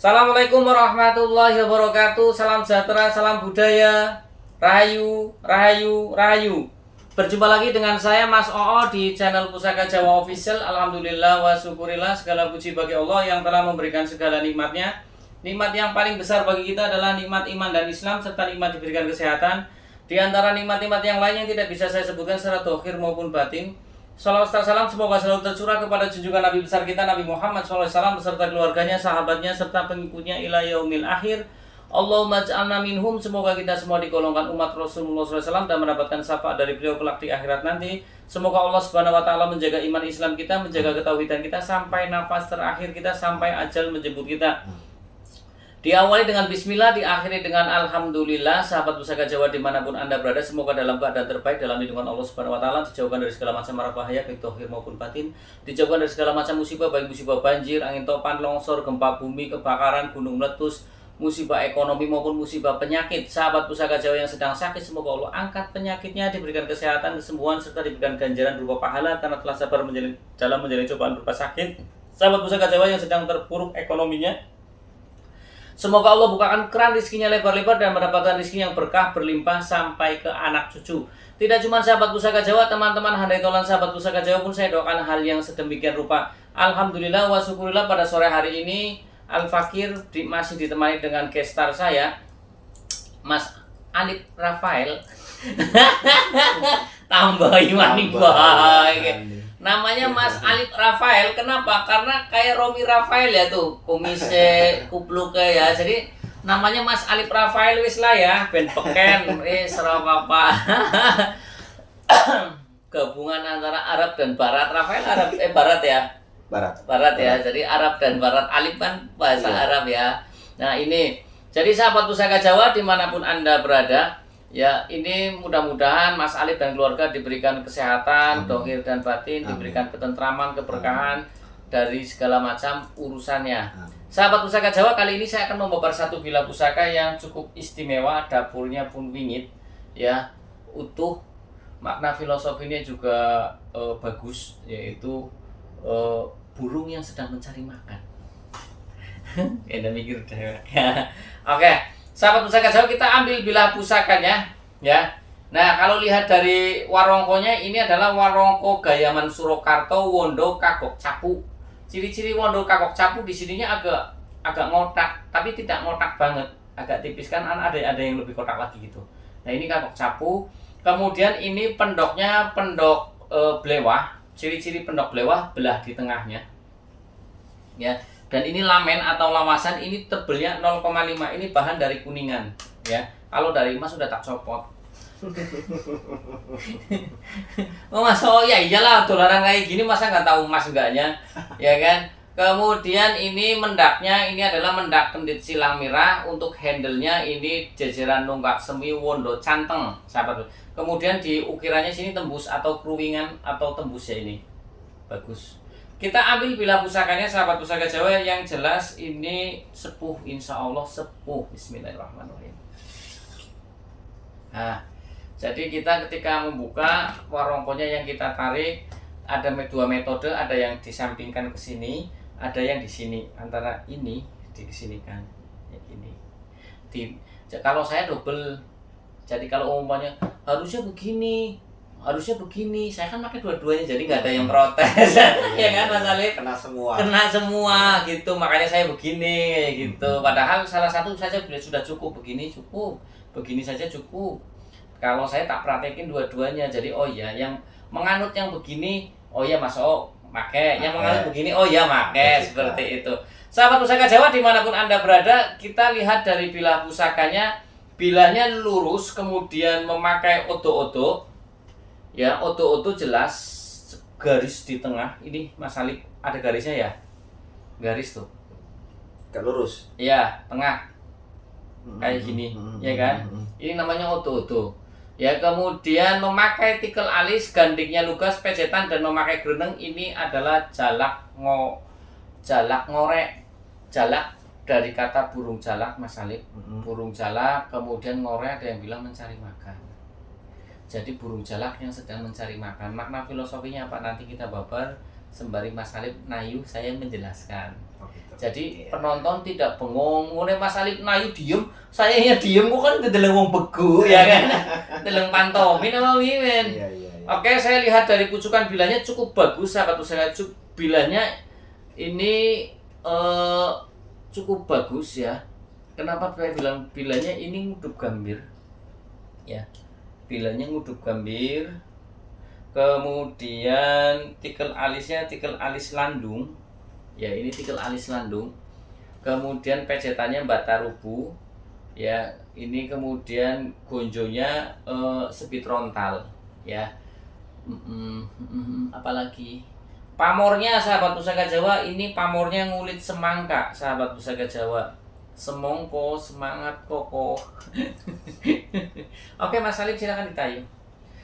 Assalamualaikum warahmatullahi wabarakatuh. Salam sejahtera, salam budaya. Rahayu, rahayu, rahayu. Berjumpa lagi dengan saya Mas Oo di channel Pusaka Jawa Official. Alhamdulillah wa syukurillah, segala puji bagi Allah yang telah memberikan segala nikmatnya. Nikmat yang paling besar bagi kita adalah nikmat iman dan Islam, serta nikmat diberikan kesehatan. Di antara nikmat-nikmat yang lain yang tidak bisa saya sebutkan secara dohir maupun batin. Salawat salam semoga selalu tercurah kepada junjungan Nabi besar kita Nabi Muhammad SAW beserta keluarganya, sahabatnya, serta pengikutnya ila yaumil akhir. Allahumma ja'alna minhum, semoga kita semua digolongkan umat Rasulullah SAW dan mendapatkan syafaat dari beliau kelak di akhirat nanti. Semoga Allah Subhanahu wa taala menjaga iman Islam kita, menjaga ketauhidan kita sampai nafas terakhir kita, sampai ajal menjemput kita. Diawali dengan bismillah, diakhiri dengan alhamdulillah. Sahabat Pusaka Jawa dimanapun Anda berada, semoga dalam keadaan terbaik dalam lindungan Allah Subhanahu wa taala, dijauhkan dari segala macam mara bahaya baik zahir maupun batin, dijauhkan dari segala macam musibah baik musibah banjir, angin topan, longsor, gempa bumi, kebakaran, gunung meletus, musibah ekonomi maupun musibah penyakit. Sahabat Pusaka Jawa yang sedang sakit, semoga Allah angkat penyakitnya, diberikan kesehatan, kesembuhan, serta diberikan ganjaran berupa pahala karena telah sabar dalam menjalani cobaan berupa sakit. Sahabat Pusaka Jawa yang sedang terpuruk ekonominya, semoga Allah bukakan keran rezekinya lebar-lebar dan mendapatkan rezeki yang berkah berlimpah sampai ke anak cucu. Tidak cuma sahabat Pusaka Jawa, teman-teman handai tolan sahabat Pusaka Jawa pun saya doakan hal yang sedemikian rupa. Alhamdulillah wa syukurillah, pada sore hari ini Al Fakir masih ditemani dengan gestar saya, Mas Alip Rafael. Tambahi maning bae. Namanya Mas Alip Rafael, kenapa? Karena kayak Romi Rafael ya tuh, kumisnya kupluk ya. Jadi namanya Mas Alip Rafael wis lah ya, ben peken serap apa. Gabungan antara Arab dan Barat. Rafael Arab Barat ya. Barat ya. Jadi Arab dan Barat. Alip kan bahasa Arab ya. Nah, ini. Jadi sahabat Pusaka Jawa dimanapun Anda berada, ya, ini mudah-mudahan Mas Alip dan keluarga diberikan kesehatan, dohir dan batin, diberikan ketentraman, keberkahan dari segala macam urusannya. Sahabat Pusaka Jawa, kali ini saya akan membongkar satu bilah pusaka yang cukup istimewa, dapurnya pun wingit, ya, utuh. Makna filosofinya juga bagus, yaitu burung yang sedang mencari makan. Enak mikir deh. Oke. Sahabat Pusaka Jawa, kita ambil bilah pusakanya ya. Nah, kalau lihat dari warongkonya, ini adalah warongko Gayaman Surakarta Wondo Kagok Capu. Ciri-ciri Wondo Kagok Capu di sininya agak ngotak, tapi tidak ngotak banget, agak tipis kan, ada yang lebih kotak lagi gitu. Nah, ini Kagok Capu. Kemudian ini pendoknya pendok blewah. Ciri-ciri pendok blewah belah di tengahnya. Ya. Dan ini lamen atau lawasan, ini tebelnya 0,5, ini bahan dari kuningan ya. Kalau dari emas sudah tak copot. Oh mas, oh ya iyalah, dolaran kayak gini masa nggak tahu emas enggaknya, ya kan. Kemudian ini mendaknya, ini adalah mendak kendit silang mirah. Untuk handlenya ini jajaran nunggak semi wondo canteng, sahabat. Kemudian di ukirannya sini tembus atau kruwingan atau tembus ya, ini bagus. Kita ambil bilah pusakanya sahabat Pusaka Jawa, yang jelas ini sepuh, insya Allah sepuh. Bismillahirrahmanirrahim. Nah, jadi kita ketika membuka warongkonya yang kita tarik, ada dua metode, ada yang disampingkan ke sini, ada yang di sini, antara ini dikesinikan kayak gini. Kalau saya double, jadi kalau umpamanya harusnya begini, saya kan pakai dua-duanya, jadi nggak ada yang protes. Ya kan Mas Alip? Kena semua gitu, makanya saya begini gitu. Padahal salah satu saja sudah cukup, begini cukup, begini saja cukup. Kalau saya tak praktekin dua-duanya, jadi oh ya, yang menganut yang begini, oh ya Mas O pakai, yang menganut begini, oh ya pakai, seperti itu. Sahabat Pusaka Jawa dimanapun Anda berada, kita lihat dari bilah pusakanya, bilahnya lurus, kemudian memakai odo-odo. Ya, odo-odo jelas, garis di tengah. Ini Mas Alip ada garisnya ya? Garis tuh. Gak lurus? Iya, tengah. Kayak gini, ya kan? Ini namanya odo-odo. Ya, kemudian memakai tikel alis, gandiknya lugas, pejetan, dan memakai gereneng. Ini adalah jalak ngorek. Jalak dari kata burung jalak, Mas Alip. Burung jalak, kemudian ngorek, ada yang bilang mencari makan. Jadi burung jalak yang sedang mencari makan. Makna filosofinya apa? Nanti kita babar sembari Mas Alif nayu saya menjelaskan. Oh, gitu. Jadi Iya. penonton tidak bengong, ngene Mas Alif nayu diem, saya nya diem kok kan ndeleng wong begu ya kan. Ndeleng pantomin apa pimen. Iya, iya, iya. Oke, saya lihat dari pucukan bilanya cukup bagus sahabat usaha. Bilanya ini cukup bagus ya. Kenapa saya bilang bilanya ini ngudup gambir? Ya. Bilanya ngudup gambir. Kemudian tikel alisnya tikel alis landung. Ya, ini tikel alis landung. Kemudian pejetannya bata rubu. Ya, ini kemudian gonjonya sebit rontal ya. Apalagi pamornya sahabat pusaka Jawa, ini pamornya ngulit semangka sahabat pusaka Jawa. Semongko, semangat kokoh. Oke Mas Alif silakan ditayu.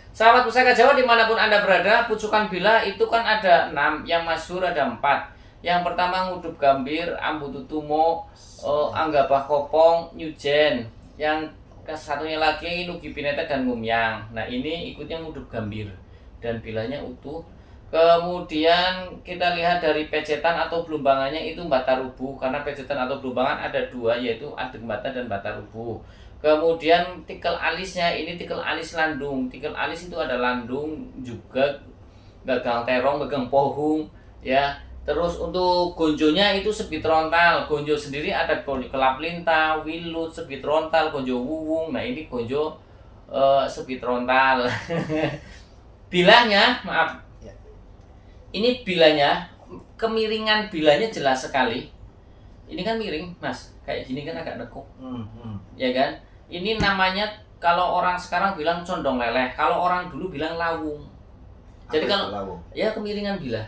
Sahabat pusaka Jawa dimanapun Anda berada, pucukan bila itu kan ada 6, yang masyhur ada 4. Yang pertama ngudup gambir, ambu tutumo, anggabah kopong, nyujen. Yang satunya lagi nugi pinete dan ngumyang. Nah ini ikutnya ngudup gambir dan bilanya utuh. Kemudian kita lihat dari pejetan atau belumbangannya itu bata rubuh, karena pejetan atau belumbangan ada 2, yaitu adeng bata dan bata rubuh. Kemudian tikel alisnya ini tikel alis landung. Tikel alis itu ada landung juga, gagang terong, gagang pohung ya. Terus untuk gonjonya itu sebit rontal. Gonjo sendiri ada kelap lintah, wilut, sebit rontal, gonjo wuwung. Nah ini gonjo sebit rontal. Bilanya, maaf. Ini bilanya, kemiringan bilanya jelas sekali. Ini kan miring, Mas. Kayak gini kan agak nekuk. Ya kan? Ini namanya kalau orang sekarang bilang condong leleh, kalau orang dulu bilang lawung. Jadi kalau lawung? Ya kemiringan bila.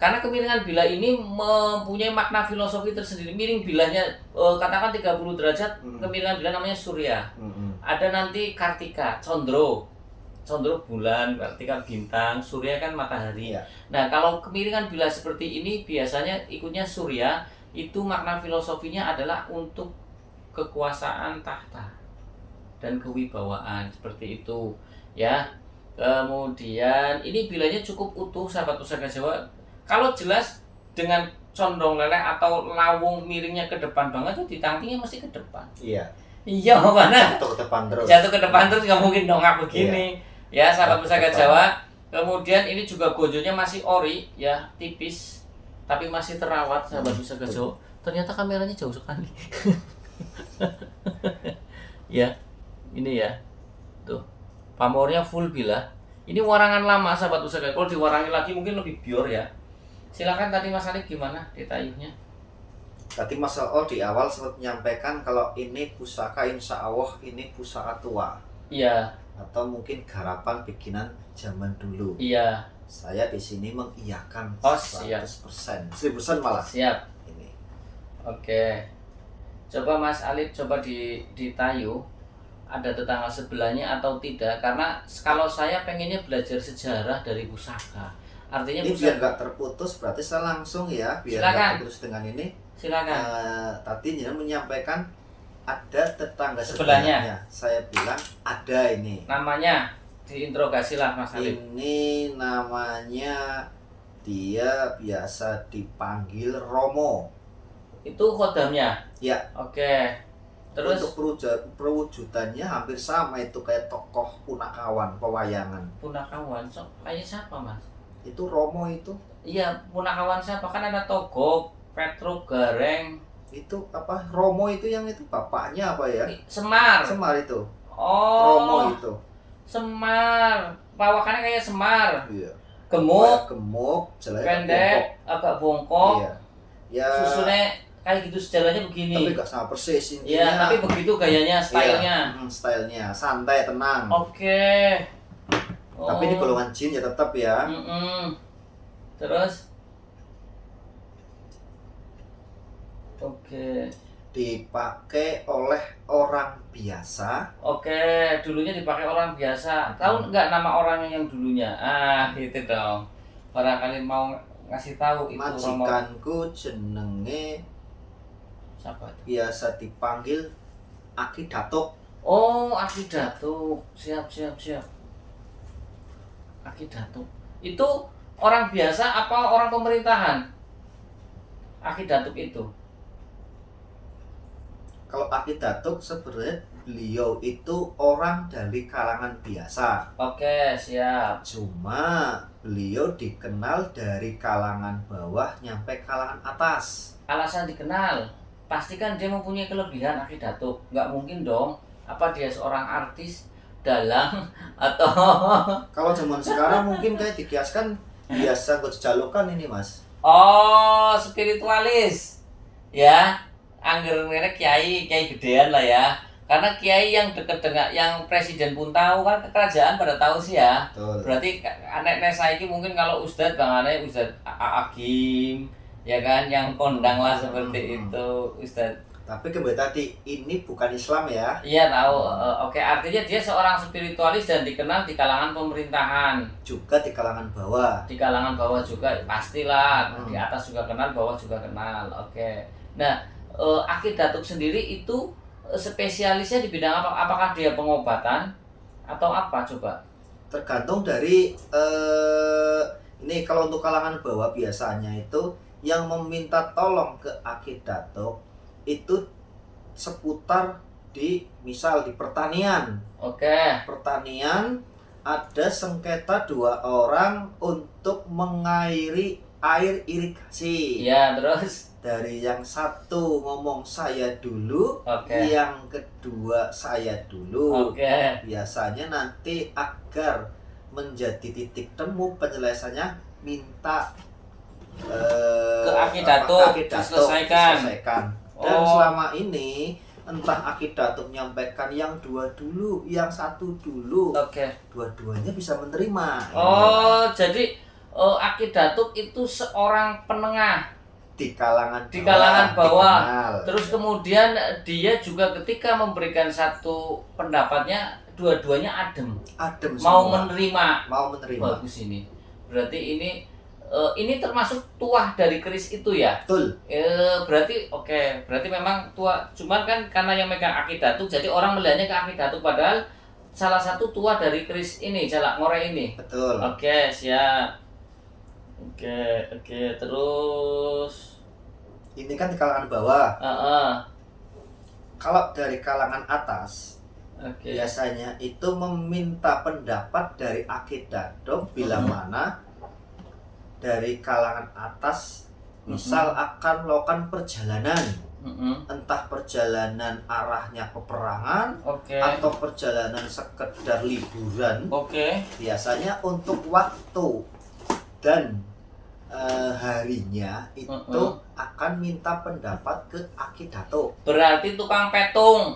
Karena kemiringan bila ini mempunyai makna filosofi tersendiri. Miring bilahnya katakan 30 derajat, kemiringan bila namanya surya. Ada nanti kartika, condro bulan, kartika bintang, surya kan matahari. Iya. Nah, kalau kemiringan bila seperti ini biasanya ikutnya surya, itu makna filosofinya adalah untuk kekuasaan tahta dan kewibawaan seperti itu ya. Kemudian ini bilanya cukup utuh sahabat pusaka Jawa. Kalau jelas dengan condong leleh atau lawung miringnya ke depan banget tuh ditangtingnya mesti ke depan. Iya. Iya, mana? Jatuh ke depan terus. Jatuh ke depan terus nggak mungkin dongak begini. Ya, sahabat pusaka Jawa. Kemudian ini juga gonjonya masih ori ya, tipis tapi masih terawat sahabat pusaka Jawa. Ternyata kameranya jauh sekali. Ya, ini ya. Tuh. Pamornya full bila. Ini warangan lama sahabat pusaka. Kalau diwarangi lagi mungkin lebih bior ya. Silakan tadi Mas Alif gimana ditayunya? Tadi Mas O di awal sempat menyampaikan kalau ini pusaka insya Allah ini pusaka tua. Iya. Atau mungkin garapan bikinan zaman dulu. Iya. Saya di sini mengiyakan 100%, 1000% malah. Siap. Ini. Oke. Coba Mas Alif coba ditayu. Ada tetangga sebelahnya atau tidak? Karena kalau saya pengennya belajar sejarah dari pusaka. Artinya ini biar nggak terputus, berarti saya langsung ya, biar nggak terputus dengan ini. Silakan. Tadi Nina menyampaikan ada tetangga sebelahnya. Saya bilang ada ini. Namanya diinterogasilah Mas Alif. Ini namanya dia biasa dipanggil Romo. Itu khodamnya. Ya. Oke. Terus untuk perwujudannya hampir sama, itu kayak tokoh Punakawan, pewayangan. Punakawan, kayak siapa Mas? Itu Romo itu. Iya, Punakawan siapa? Kan ada Togog, Petruk, Gareng. Itu apa? Romo itu yang itu bapaknya apa ya? Semar. Semar itu. Oh. Romo itu. Semar. Pawakannya kayak Semar. Iya. Gemuk, jelek, pendek, agak bongkok. Iya. Ya. Susunnya kayak gitu, sejalannya begini. Tapi gak sama persis intinya. Iya, tapi begitu gayanya, stylenya. Iya, stylenya santai, tenang. Oke. Tapi ini golongan jin ya tetap ya. Terus oke. Dipakai oleh orang biasa. Oke, dulunya dipakai orang biasa. Tahu nggak nama orangnya yang dulunya? Gitu dong. Barangkali mau ngasih tahu itu. Majikanku jenenge siapa itu? Biasa dipanggil Aki Datuk. Oh, Aki Datuk. Siap. Aki Datuk. Itu orang biasa apa orang pemerintahan? Aki Datuk itu. Kalau Aki Datuk sebenarnya beliau itu orang dari kalangan biasa. Oke, siap. Cuma beliau dikenal dari kalangan bawah nyampe kalangan atas. Alasan dikenal, pasti kan dia mempunyai kelebihan Aki Datuk. Nggak mungkin dong. Apa dia seorang artis, dalang, atau Kalau zaman sekarang mungkin kayak dikiaskan biasa jalukan ini mas. oh spiritualis, ya. Angger ngene kiai gedean lah ya. Karena kiai yang deket dengan yang presiden pun tahu kan kerajaan pada tahu sih ya. Betul. Berarti anek saiki mungkin kalau ustad bangane ustad Agim ya kan yang kondang lah seperti itu ustad. Tapi kembali tadi ini bukan Islam ya. Iya tahu. Oke, artinya dia seorang spiritualis dan dikenal di kalangan pemerintahan. Juga di kalangan bawah. Di kalangan bawah juga pastilah. Di atas juga kenal, bawah juga kenal. Oke. Nah, Aki Datuk sendiri itu spesialisnya di bidang apa? Apakah dia pengobatan atau apa coba? Tergantung dari ini kalau untuk kalangan bawah biasanya itu yang meminta tolong ke Aki Datuk itu seputar di misal di pertanian. Oke. Pertanian ada sengketa 2 orang untuk mengairi air irigasi. Iya, terus Dari yang satu ngomong saya dulu, Oke. yang kedua saya dulu. Oke. Biasanya nanti agar menjadi titik temu penyelesaiannya minta Ke Aki Datuk diselesaikan. Dan Oh. selama ini entah Aki Datuk menyampaikan yang 2 dulu, yang 1 dulu, Oke. dua-duanya bisa menerima. Oh, jadi Aki Datuk itu seorang penengah Di kalangan di kalangan bawah. dikenal. Terus kemudian dia juga ketika memberikan satu pendapatnya dua-duanya adem. Adem Mau semua. menerima. Mau menerima. Bagus ini. Berarti ini termasuk tuah dari keris itu ya. Betul. Berarti oke, berarti memang tua. Cuman kan karena yang megang Aki Datuk, jadi orang melihatnya ke Aki Datuk padahal salah satu tua dari keris ini, Jalak Ngorek ini. Betul. Oke, siap. Oke, terus Ini kan di kalangan bawah. Heeh. Kalau dari kalangan atas, Oke. biasanya itu meminta pendapat dari Aki Datuk bila mana dari kalangan atas misal akan melakukan perjalanan, entah perjalanan arahnya peperangan Oke. atau perjalanan sekedar liburan. Oke. Biasanya untuk waktu dan harinya itu akan minta pendapat ke Aki Datuk. Berarti tukang petung.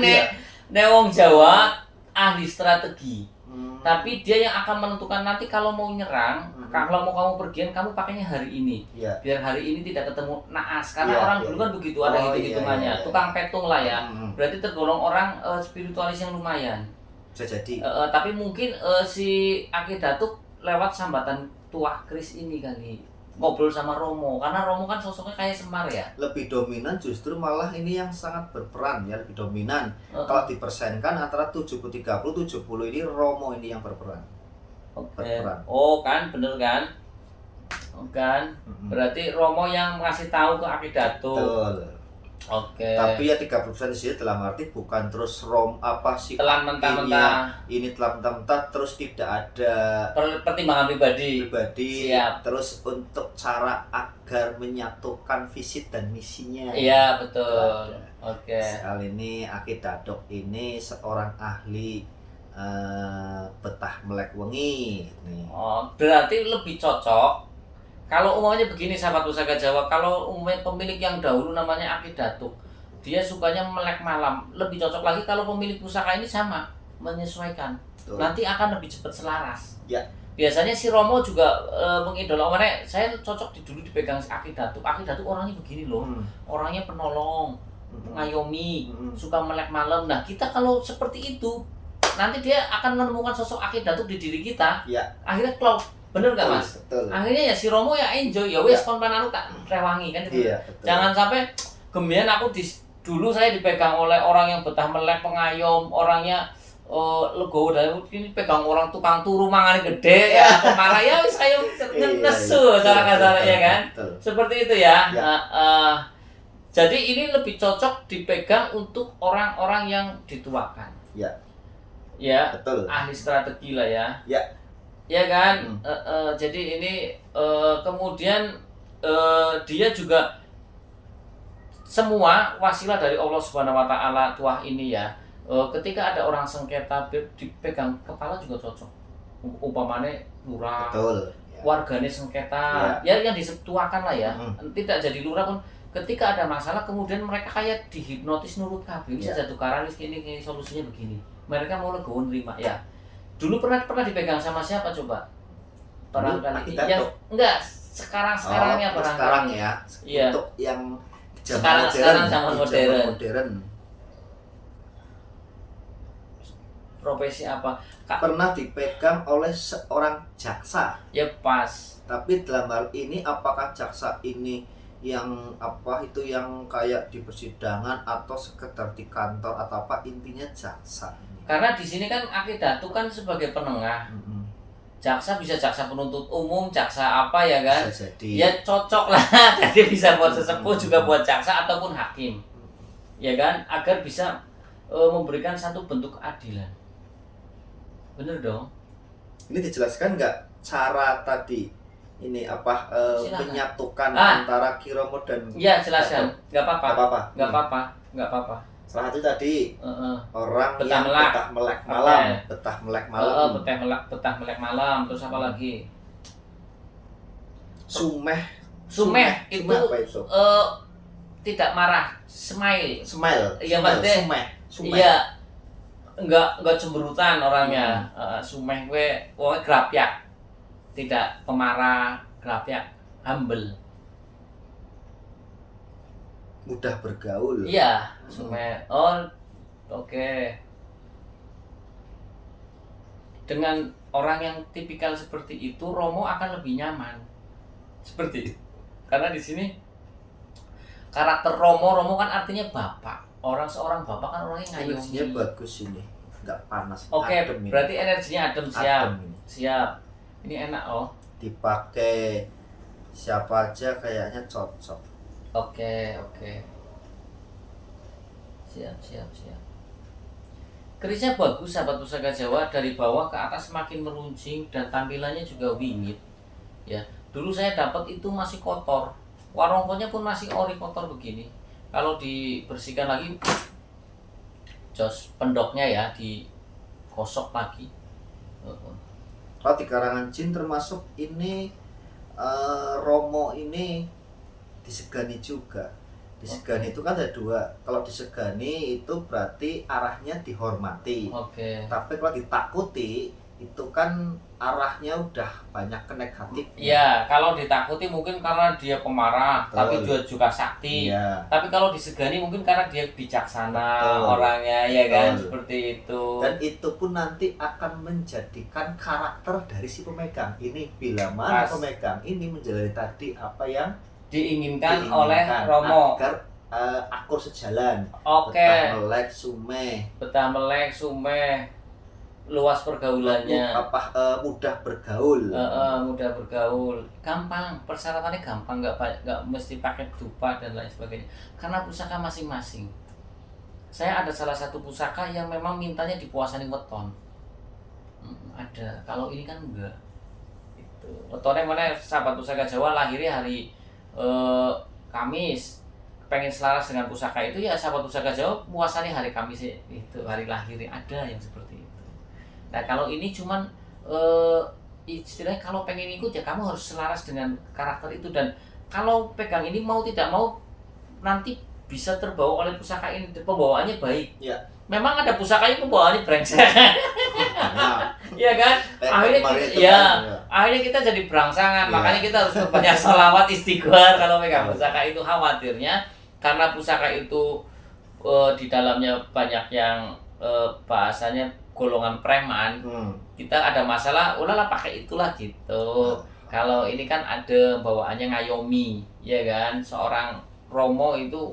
Iya. Nek wong Jawa ahli strategi. Hmm. Tapi dia yang akan menentukan nanti kalau mau nyerang, kalau mau kamu pergian, kamu pakainya hari ini. Iya. Biar hari ini tidak ketemu naas. Karena Iya, orang iya. dulu kan begitu ada Oh, hitung-hitungannya. iya. Tukang petung lah ya. Berarti tergolong orang spiritualis yang lumayan. Bisa jadi. Tapi mungkin si Aki Datuk lewat sambatan tuah keris ini kali ngobrol sama Romo, karena Romo kan sosoknya kayak Semar ya. Lebih dominan justru malah ini yang sangat berperan ya, lebih dominan. Kalau dipersenkan antara 70-30, 70 ini Romo ini yang berperan. Oke. Berperan. Oh kan, bener kan? Kan? Berarti Romo yang ngasih tahu ke Aki Datuk. Betul. Oke. Tapi ya 30% di sini dalam arti bukan terus apa sih Telan mentah-mentah. ini telah mentah-mentah terus tidak ada Pertimbangan pribadi. Siap. terus untuk cara agar menyatukan visi dan misinya. Iya, betul. Tidak ada. Oke. Kali ini Aki Datuk ini seorang ahli betah melek wengi nih. Oh, berarti lebih cocok kalau umumnya begini sahabat pusaka Jawa, kalau umumnya pemilik yang dahulu namanya Aki Datuk, dia sukanya melek malam. Lebih cocok lagi kalau pemilik pusaka ini sama, menyesuaikan. Betul. Nanti akan lebih cepat selaras. Ya. Biasanya si Romo juga mengidola. Makanya saya cocok dulu dipegang si Aki Datuk. Aki Datuk orangnya begini loh, orangnya penolong, ngayomi, suka melek malam. Nah kita kalau seperti itu, nanti dia akan menemukan sosok Aki Datuk di diri kita. Ya. Akhirnya klop. Bener gak mas? Betul. Akhirnya ya si Romo ya enjoy ya wes konten anu tak rewangi kan gitu. Iya, betul. Jangan sampai dulu saya dipegang oleh orang yang betah melek pengayom, orangnya legowo dan ini pegang orang tukang turu mangan gede ya malah ya wis kayak nesu salah kata ya kan. Betul. Seperti itu ya. Ya. Jadi ini lebih cocok dipegang untuk orang-orang yang dituakan. Ya. Ya, Betul. ahli strategi lah ya. Ya. Ya kan. Jadi ini kemudian dia juga semua wasilah dari Allah Subhanahu wa taala tuah ini ya. Ketika ada orang sengketa dipegang kepala juga cocok. Umpamanya lurah, Betul. Ya. warganya sengketa, ya yang dituakan lah ya. Tidak jadi lurah pun ketika ada masalah kemudian mereka kayak dihipnotis nurut kabeh. Bisa jatuh karan ini solusinya begini. Mereka mau legowo nerima ya. Dulu pernah dipegang sama siapa coba? Barangkali yang enggak sekarangnya barangkali. Sekarang ya. Iya. Untuk yang Sekarang zaman modern. Profesi apa? Pernah dipegang oleh seorang jaksa. Ya pas. Tapi dalam hal ini apakah jaksa ini yang yang kayak di persidangan atau sekedar di kantor atau apa, intinya jaksa. Karena di sini kan Akidatu kan sebagai penengah. Jaksa bisa jaksa penuntut umum, jaksa apa ya kan? Bisa jadi. Ya cocok lah. Jadi bisa buat sesepuh juga buat jaksa ataupun hakim. Ya kan? Agar bisa memberikan satu bentuk keadilan. Bener dong? Ini dijelaskan nggak cara tadi ini menyatukan Ah. antara Kiromo dan Iya, jelaskan. Nggak apa-apa. Nggak apa-apa. Nggak apa-apa. Salah satu tadi orang Betah yang melak. betah melek malam, betah melek malam. Betah melek malam. Terus apa lagi? Sumeh itu apa itu? tidak marah, smile. Smile. Iya, maksudnya. Sumeh. Iya. Enggak cemberutan orangnya. Sumeh gue wong grapyak. Tidak pemarah, grapyak, humble. Mudah bergaul. Iya, Sumeh. Oh, oke. Dengan orang yang tipikal seperti itu, Romo akan lebih nyaman. Seperti itu. Karena di sini karakter Romo kan artinya bapak. Seorang bapak kan orangnya ngayomi. Energinya bagus ini, nggak panas. Oke, adem ini. berarti energinya adem, siap. Adem ini. Siap. Ini enak oh. Dipakai siapa aja kayaknya cocok. Oke. Siap. Kerisnya bagus sahabat Pusaka Jawa, dari bawah ke atas semakin meruncing dan tampilannya juga wingit. Ya, dulu saya dapat itu masih kotor. Warongkonya pun masih ori kotor begini. Kalau dibersihkan lagi jos pendoknya ya digosok lagi. Kalau di karangan jin termasuk ini Romo ini disegani juga. Disegani itu kan ada dua. Kalau disegani itu berarti arahnya dihormati. Tapi kalau ditakuti itu kan arahnya udah banyak ke negatif. Iya, kalau ditakuti mungkin karena dia pemarah, tapi dia juga sakti. Iya. Tapi kalau disegani mungkin karena dia bijaksana. Betul. Orangnya, ya kan, Betul. seperti itu. Dan itu pun nanti akan menjadikan karakter dari si pemegang. Ini bila mana Pas. pemegang ini menjalani tadi apa yang diinginkan oleh Romo. agar akur sejalan. Oke. Betah melek sumeh, Luas pergaulannya. mudah bergaul. Mudah bergaul, gampang, persyaratannya gampang, nggak mesti pakai dupa dan lain sebagainya, karena pusaka masing-masing. Saya ada salah satu pusaka yang memang mintanya dipuasani weton. Ada, kalau ini kan enggak. Itu wetonnya mana sahabat Pusaka Jawa lahirnya hari Kamis, pengen selaras dengan pusaka itu ya sahabat Pusaka Jawa puasanya hari Kamis itu hari lahirnya, ada yang seperti itu. Nah kalau ini cuman istilahnya kalau pengen ikut ya kamu harus selaras dengan karakter itu, dan kalau pegang ini mau tidak mau nanti bisa terbawa oleh pusaka ini, pembawaannya baik. Ya. Memang ada pusaka yang pembawaannya brengsek. Iya kan? Akhirnya kita jadi berangsangan. Makanya kita harus banyak sholawat istighfar kalau pegang pusaka itu. Khawatirnya karena pusaka itu di dalamnya banyak yang bahasanya golongan preman, kita ada masalah, udahlah pakai itulah gitu. Kalau ini kan ada bawaannya ngayomi, ya kan, seorang Romo itu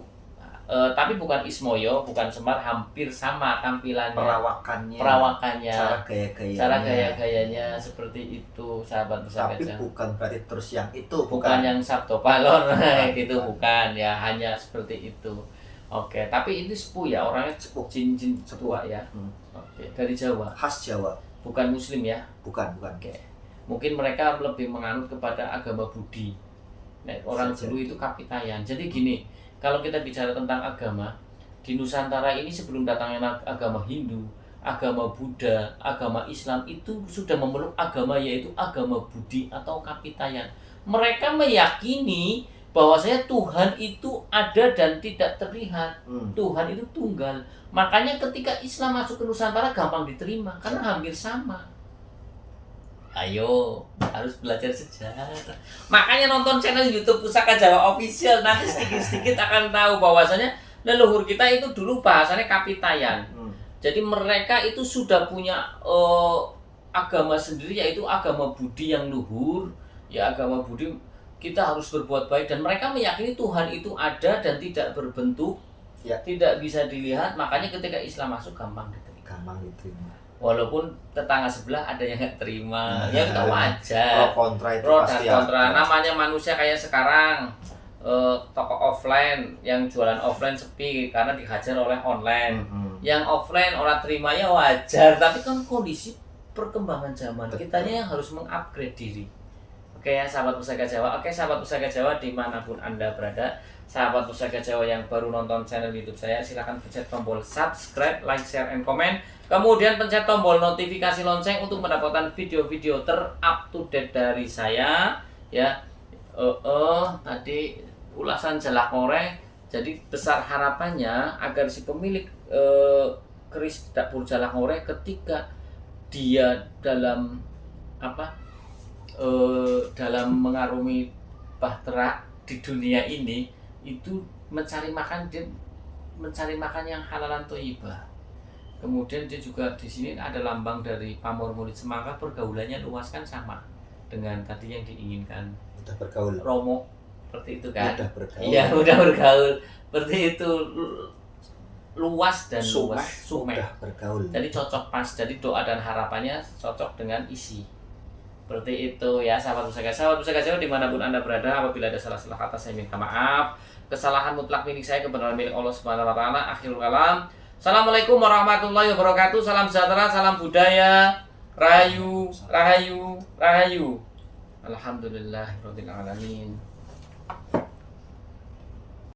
tapi bukan Ismoyo, bukan Semar, hampir sama tampilannya, perawakannya, cara gaya-gayanya seperti itu, sahabat Pusaka tapi Jawa. bukan berarti terus yang itu, Bukan yang Sabto Palon gitu, bukan ya, hanya seperti itu. Oke, tapi ini sepuh ya, orangnya Sepuh. jin tua ya. Oke, dari Jawa, khas Jawa, bukan Muslim ya. bukan. Oke, mungkin mereka lebih menganut kepada agama Budi. Nah, orang Bisa dulu itu kapitayan. Jadi gini, kalau kita bicara tentang agama di Nusantara ini, sebelum datangnya agama Hindu, agama Buddha, agama Islam, itu sudah memeluk agama, yaitu agama Budi atau kapitayan. Mereka meyakini bahwasanya Tuhan itu ada dan tidak terlihat. Tuhan itu tunggal. Makanya ketika Islam masuk ke Nusantara gampang diterima karena hampir sama. Ayo, harus belajar sejarah. Makanya nonton channel YouTube Pusaka Jawa Official, nanti sedikit-sedikit akan tahu bahwasanya leluhur kita itu dulu bahasanya kapitayan. Jadi mereka itu sudah punya agama sendiri, yaitu agama Budi yang luhur. Ya, agama Budi, kita harus berbuat baik, dan mereka meyakini Tuhan itu ada dan tidak berbentuk, ya, tidak bisa dilihat. Makanya ketika Islam masuk gampang diterima. Walaupun tetangga sebelah ada yang nggak terima, ya kita wajar. Pro kontra itu Pro dan pasti kontra. ada. Namanya manusia kayak sekarang, toko offline yang jualan offline sepi karena dihajar oleh online. Yang offline orang terima ya wajar, tapi kan kondisi perkembangan zaman, kitanya yang harus mengupgrade diri. Oke ya, sahabat Pusaka Jawa. Oke, sahabat Pusaka Jawa dimanapun Anda berada, sahabat Pusaka Jawa yang baru nonton channel YouTube saya, silahkan pencet tombol subscribe, like, share, and comment. Kemudian pencet tombol notifikasi lonceng untuk mendapatkan video-video ter-up-to-date dari saya. Ya, tadi ulasan Jalak Ngoreh. Jadi besar harapannya agar si pemilik keris dapur Jalak Ngoreh, ketika dia dalam dalam mengarungi bahtera di dunia ini, itu mencari makan yang halalan thayyibah. Kemudian dia juga di sini ada lambang dari pamor murid semangka, pergaulannya luas kan, sama dengan tadi yang diinginkan. Udah bergaul. Romo seperti itu kan? Udah bergaul. Iya, udah bergaul. Seperti itu, luas dan Sumeh, luas. Sumeh. udah bergaul. Jadi cocok pas. Jadi doa dan harapannya cocok dengan isi. Seperti itu ya, sahabat Pusaka. Sahabat Pusaka Jawa dimanapun Anda berada, apabila ada salah-salah kata saya minta maaf. Kesalahan mutlak milik saya, kebenaran milik Allah Subhanahu wa taala. Akhirul kalam. Assalamualaikum warahmatullahi wabarakatuh. Salam sejahtera, salam budaya. Rahayu, rahayu, rahayu. Alhamdulillahirabbil alamin.